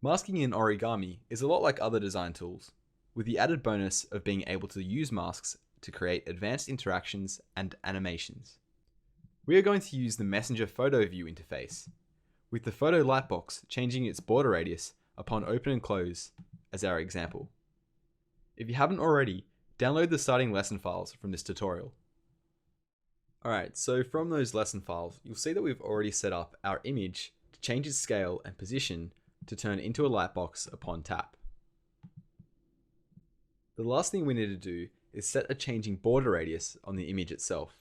Masking in Origami is a lot like other design tools, with the added bonus of being able to use masks to create advanced interactions and animations. We are going to use the Messenger Photo View interface, with the photo lightbox changing its border radius upon open and close as our example. If you haven't already, download the starting lesson files from this tutorial. Alright, so from those lesson files, you'll see that we've already set up our image to change its scale and position to turn into a lightbox upon tap. The last thing we need to do is set a changing border radius on the image itself.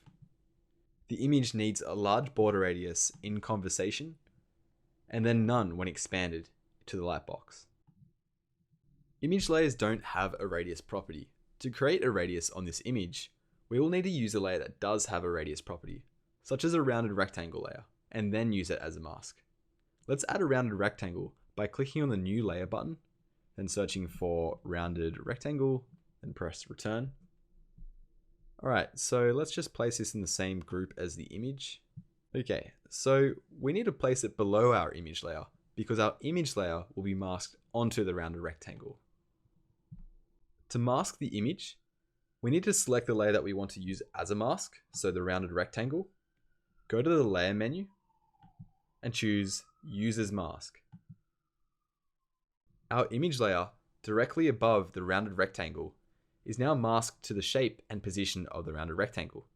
The image needs a large border radius in conversation, and then none when expanded to the lightbox. Image layers don't have a radius property. To create a radius on this image, we will need to use a layer that does have a radius property, such as a rounded rectangle layer, and then use it as a mask. Let's add a rounded rectangle by clicking on the New Layer button, then searching for rounded rectangle, and press return. Alright, so let's just place this in the same group as the image. Okay, so we need to place it below our image layer, because our image layer will be masked onto the rounded rectangle. To mask the image, we need to select the layer that we want to use as a mask, so the rounded rectangle. Go to the layer menu and choose Use as Mask. Our image layer directly above the rounded rectangle is now masked to the shape and position of the rounded rectangle.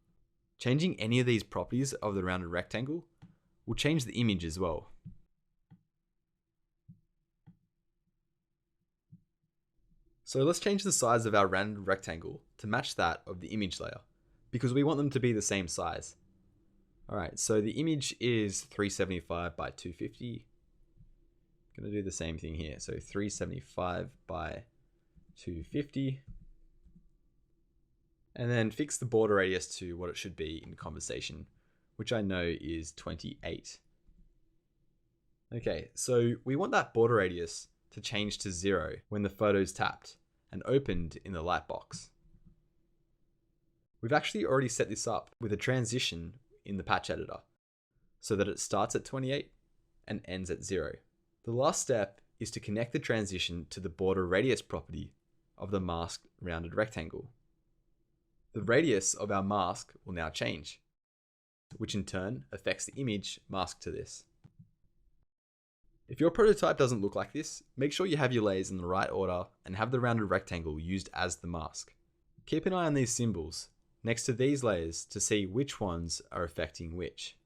Changing any of these properties of the rounded rectangle will change the image as well. So let's change the size of our rounded rectangle to match that of the image layer, because we want them to be the same size. Alright, so the image is 375 by 250. I'm going to do the same thing here. So 375 by 250. And then fix the border radius to what it should be in conversation, which I know is 28. Okay, so we want that border radius to change to 0 when the photo is tapped and opened in the lightbox. We've actually already set this up with a transition in the patch editor so that it starts at 28 and ends at 0. The last step is to connect the transition to the border radius property of the masked rounded rectangle. The radius of our mask will now change, which in turn affects the image masked to this. If your prototype doesn't look like this, make sure you have your layers in the right order and have the rounded rectangle used as the mask. Keep an eye on these symbols next to these layers to see which ones are affecting which.